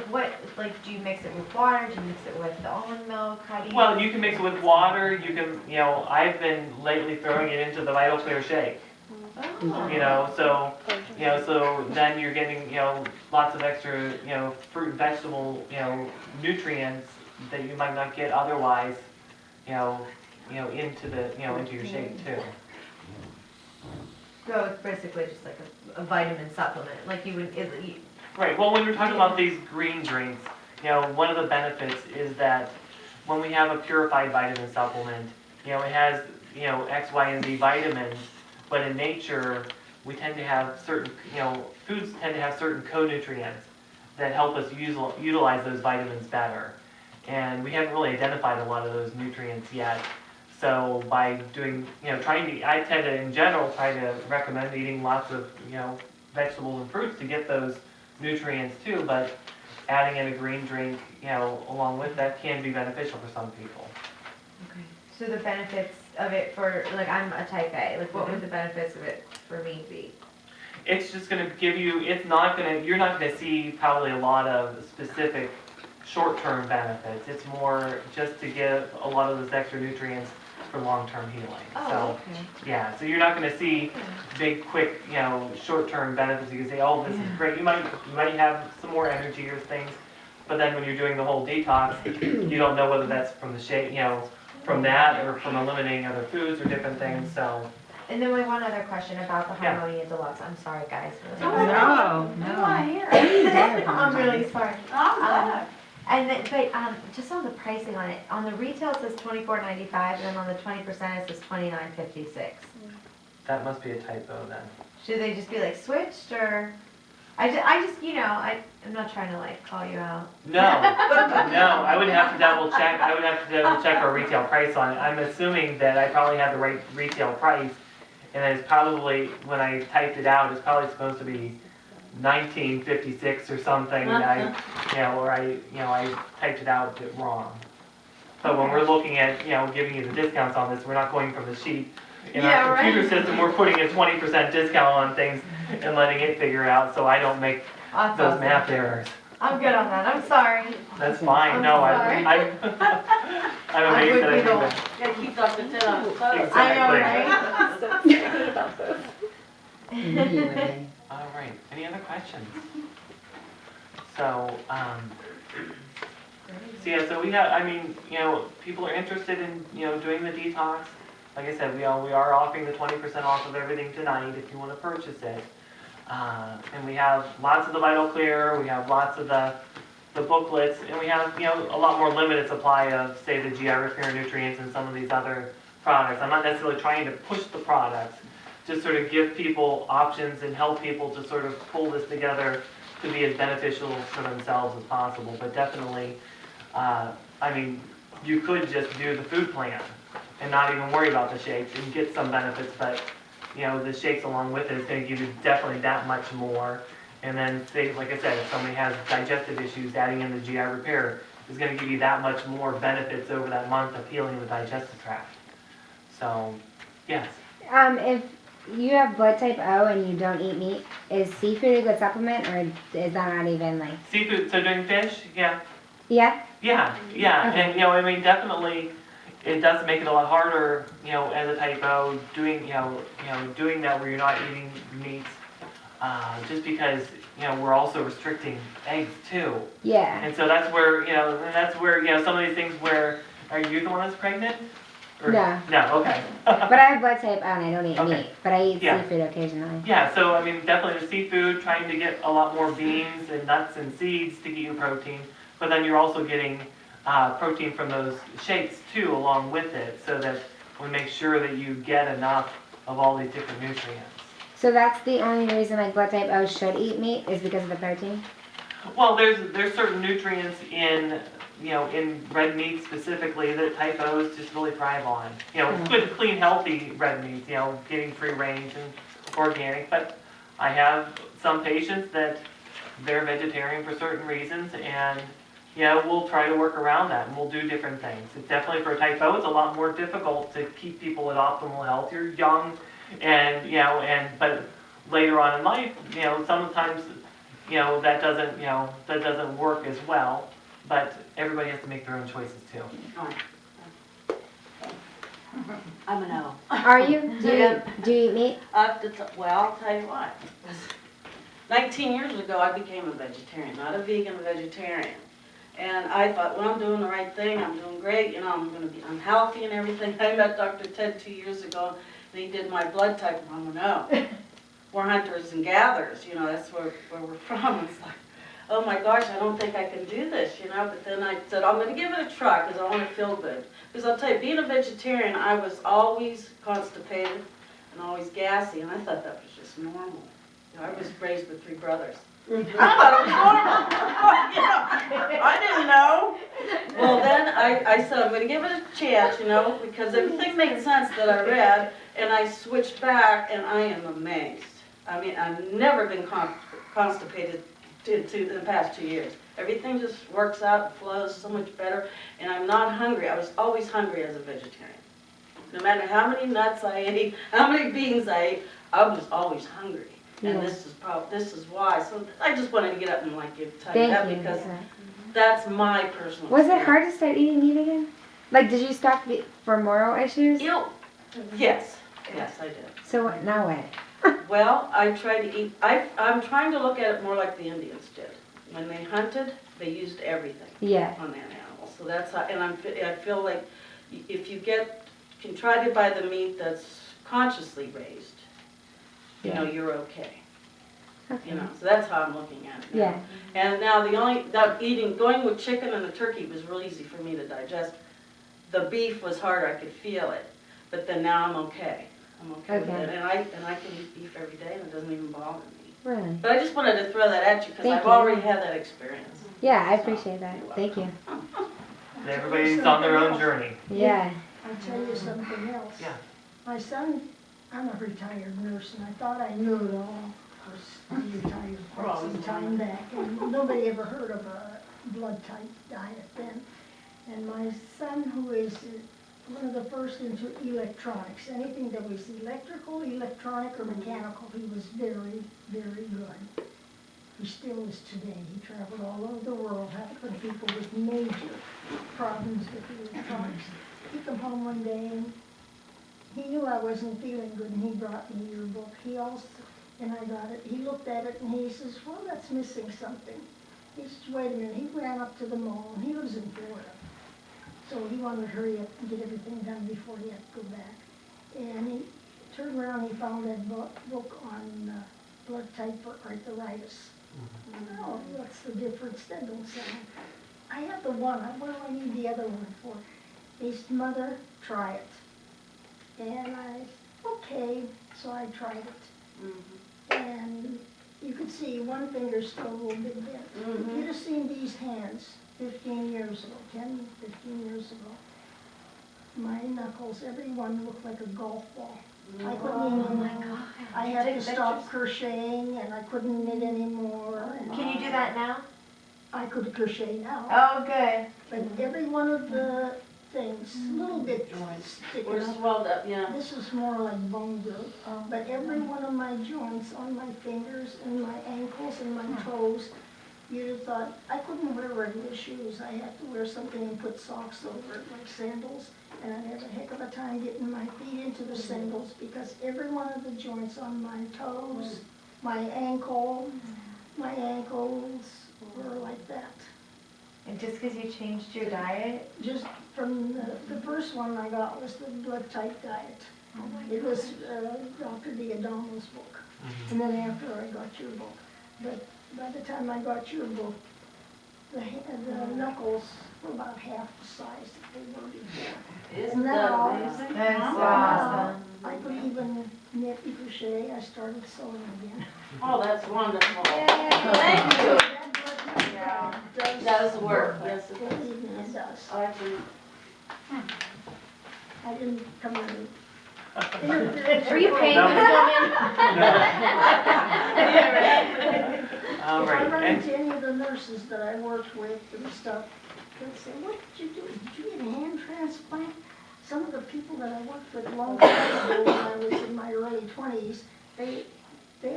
do you mix it with water? Do you mix it with the almond milk? How do you? Well, you can mix it with water. You can, I've been lately throwing it into the Vital Clear shake. Oh. So then you're getting, lots of extra, fruit and vegetable, nutrients that you might not get otherwise, into your shake too. So it's basically just like a vitamin supplement, like you would, Right, well, when we're talking about these green drinks, one of the benefits is that when we have a purified vitamin supplement, it has, X, Y, and Z vitamins, but in nature, we tend to have certain, foods tend to have certain co-nutrients that help us utilize those vitamins better. And we haven't really identified a lot of those nutrients yet. So by doing, I tend to, in general, try to recommend eating lots of, vegetables and fruits to get those nutrients too, but adding in a green drink, along with that can be beneficial for some people. Okay. So the benefits of it for, like, I'm a type A, like, what would the benefits of it for me be? It's just gonna give you, you're not gonna see probably a lot of specific short-term benefits. It's more just to give a lot of those extra nutrients for long-term healing. Oh, okay. Yeah, so you're not gonna see big, quick, short-term benefits. You can say, oh, this is great. You might have some more energy or things, but then when you're doing the whole detox, you don't know whether that's from the shake, from that or from eliminating other foods or different things, so. And then my one other question about the Yeah. Harmonia Deluxe, I'm sorry, guys. No, I no. want to hear it. I'm really sorry. I'm glad. And then, but just on the pricing on it, on the retail it says $24.95, and then on the 20% it says $29.56. That must be a typo then. Should they just be like switched, or? I just, I'm not trying to like call you out. No, I would have to double check. I would have to double check our retail price on it. I'm assuming that I probably have the right retail price, and it's probably, when I typed it out, it's probably supposed to be 1956 or something. I typed it out a bit wrong. So when we're looking at, giving you the discounts on this, we're not going from the sheet. In our computer system, we're putting a 20% discount on things and letting it figure it out, so I don't make That's those awesome. math errors. I'm good on that, I'm sorry. That's fine. I'm No, sorry. I'm amazed that I would did be that. Gotta keep Dr. Ted on his toes. Exactly. I know, right? Stop thinking about this. All right. Any other questions? So, So yeah, so we have, I mean, you know, people are interested in, you know, doing the detox. Like I said, we are offering the 20% off of everything tonight if you want to purchase it. And we have lots of the Vital Clear, we have lots of the booklets, and we have, you know, a lot more limited supply of, say, the GI Repair nutrients and some of these other products. I'm not necessarily trying to push the products, just sort of give people options and help people to sort of pull this together to be as beneficial for themselves as possible. But definitely, I mean, you could just do the food plan and not even worry about the shakes and get some benefits, but you know, the shakes along with it is going to give you definitely that much more. And then, say, like I said, if somebody has digestive issues, adding in the GI Repair is going to give you that much more benefits over that month of healing the digestive tract. So, yes. If you have blood type O and you don't eat meat, is seafood a good supplement, or is that not even like? Seafood, so doing fish, yeah. Yeah. Yeah, Okay. and you know, I mean, definitely, it does make it a lot harder, you know, as a type O, doing, doing that where you're not eating meats, just because, you know, we're also restricting eggs too. Yeah. And so that's where, you know, some of these things where, are you the one that's pregnant? Or- No. No, okay. But I have blood type O and I don't eat Okay. meat, but I eat Yeah. seafood occasionally. Yeah, so I mean, definitely the seafood, trying to get a lot more beans and nuts and seeds to get you protein, but then you're also getting protein from those shakes too along with it, so that we make sure that you get enough of all these different nutrients. So that's the only reason like blood type O should eat meat is because of the protein? Well, there's certain nutrients in, you know, in red meat specifically that type O's just really thrive on. You know, good, clean, healthy red meat, you know, getting free range and organic, but I have some patients that they're vegetarian for certain reasons, and yeah, we'll try to work around that, and we'll do different things. It's definitely for type O, it's a lot more difficult to keep people at optimal health. You're young, and you know, but later on in life, you know, sometimes, you know, that doesn't work as well. But everybody has to make their own choices too. I'm a no. Are you? Do you eat meat? Well, I'll tell you what. 19 years ago, I became a vegetarian, not a vegan, a vegetarian. And I thought, well, I'm doing the right thing, I'm doing great, you know, I'm healthy and everything. I met Dr. Ted 2 years ago, and he did my blood type, and I'm no. We're hunters and gatherers, you know, that's where we're from. It's like, oh my gosh, I don't think I can do this, you know, but then I said, I'm going to give it a try because I want to feel good. Because I'll tell you, being a vegetarian, I was always constipated and always gassy, and I thought that was just normal. You know, I was raised with 3 brothers. I thought it was normal. You know, I didn't know. Well, then I said, I'm going to give it a chance, you know, because everything made sense that I read, and I switched back, and I am amazed. I mean, I've never been constipated in the past 2 years. Everything just works out and flows so much better, and I'm not hungry. I was always hungry as a vegetarian. No matter how many nuts I ate, how many beans I ate, I was always hungry. And this is why. So I just wanted to get up and like tell you that because that's my personal. Was it hard to start eating meat again? Like, did you stop for moral issues? Yes, I did. So now what? Well, I try to eat. I'm trying to look at it more like the Indians did. When they hunted, they used everything Yeah. on that animal. So that's how. And I feel like if you can try to buy the meat that's consciously raised, you know, you're okay. Okay. You know, so that's how I'm looking at it. Now. Yeah. And now going with chicken and the turkey was real easy for me to digest. The beef was harder, I could feel it. But then now I'm okay. I'm okay with it. And I can eat beef every day and it doesn't even bother me. Really? But I just wanted to throw that at you because Thank I've you. already had that experience. Yeah, I appreciate that. Thank you. Everybody's on their own journey. Yeah. I'll tell you something else. Yeah. My son, I'm a retired nurse, and I thought I knew it all. Of course, I retired quite some time back, and nobody ever heard of a blood type diet then. And my son, who is one of the first into electronics, anything that was electrical, electronic, or mechanical, he was very, very good. He still is today. He traveled all over the world helping people with major problems with electronics. He came home one day and he knew I wasn't feeling good and he brought me your book. He also, and I got it, he looked at it and he says, well, that's missing something. he says, wait a minute, he ran up to the mall, and he lives in Florida. So he wanted to hurry up and get everything done before he had to go back. And he turned around, he found that book on blood type for arthritis. Oh, what's the difference? That don't sound. I have the one, what do I need the other one for? He said, Mother, try it. And okay, so I tried it. And you could see one finger's still a little bit bent. You'd have seen these hands 15 years ago, 10, 15 years ago. My knuckles, every one looked like a golf ball. I couldn't even, I had to stop crocheting and I couldn't knit anymore. Can you do that now? I could crochet now. Oh, good. But every one of the things, a little bit sticking We're up. swelled up, yeah. This is more like bone growth. But every one of my joints on my fingers and my ankles and my toes, you'd have thought, I couldn't wear regular shoes. I had to wear something and put socks over it, like sandals. And I'd have a heck of a time getting my feet into the sandals because every one of the joints on my toes, my ankles were like that. And just because you changed your diet? Just from the first one I got was the blood type diet. It was Dr. D'Addamo's book. And then after I got your book. But by the time I got your book, the knuckles were about half the size that they were before. Isn't that that amazing? amazing? That's Now, awesome. I could even knit and crochet. I started sewing again. Oh, that's wonderful. Yay. Thank you. That blood type Yeah. diet Does work, yes it does. Believe me, it does. I agree. I didn't come in. Were you paying No. this woman? All If I right, run and into any of the nurses that I worked with and stuff, they'll say, what did you do? Did you get a hand transplant? Some of the people that I worked with a long time ago when I was in my early 20s, they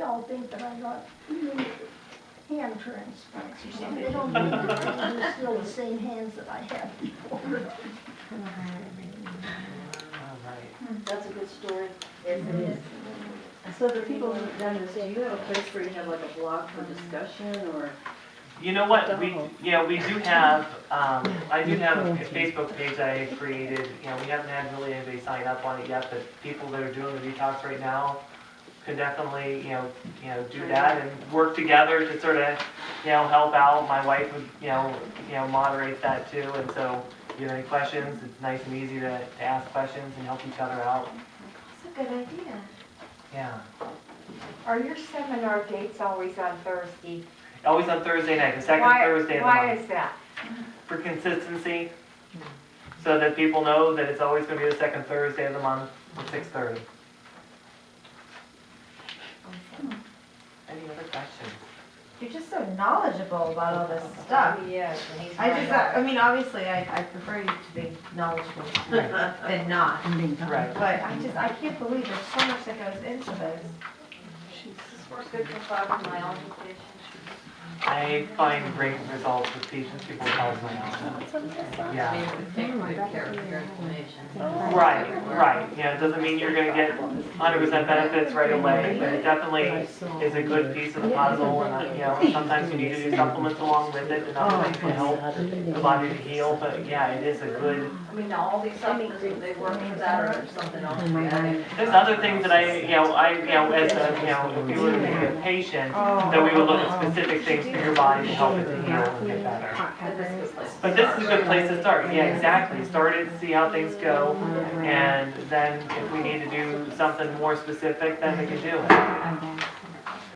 all think that I got hand transplants or something. They don't think that they're still the same hands that I had before. all right. That's a good story. So the people who've done this, do you have a place where you have like a blog for discussion or? You know what, we do have, I do have a Facebook page that I created, we haven't had really anybody sign up on it yet, but people that are doing the detox right now could definitely, do that and work together to sort of, help out. My wife would, moderate that too, and so if you have any questions, it's nice and easy to ask questions and help each other out. That's a good idea. Yeah. Are your seminar dates always on Thursday? Always on Thursday night, the second Thursday of the Why month. is that? For consistency, so that people know that it's always going to be the second Thursday of the month at 6:30. Awesome. Any other questions? You're just so knowledgeable about all this stuff. Yes. I mean, obviously, I prefer you to be knowledgeable than not. Right. But I can't believe there's so much that goes into this. Good for fibromyalgia patients. I find great results with patients people with fibromyalgia. Yeah. Take good care of your inflammation. Right. It doesn't mean you're going to get 100% benefits right away, but it definitely is a good piece of the puzzle. And sometimes you need to do supplements along with it and other things to help the body to heal. But yeah, it is a good. I mean, all these supplements, they work for that or there's something else. There's other things that as if you were to be a patient, that we would look at specific things for your body to help it to heal and get better. But this is a good place to start. Yeah, exactly. Start it, see how things go, and then if we need to do something more specific, then we can do it.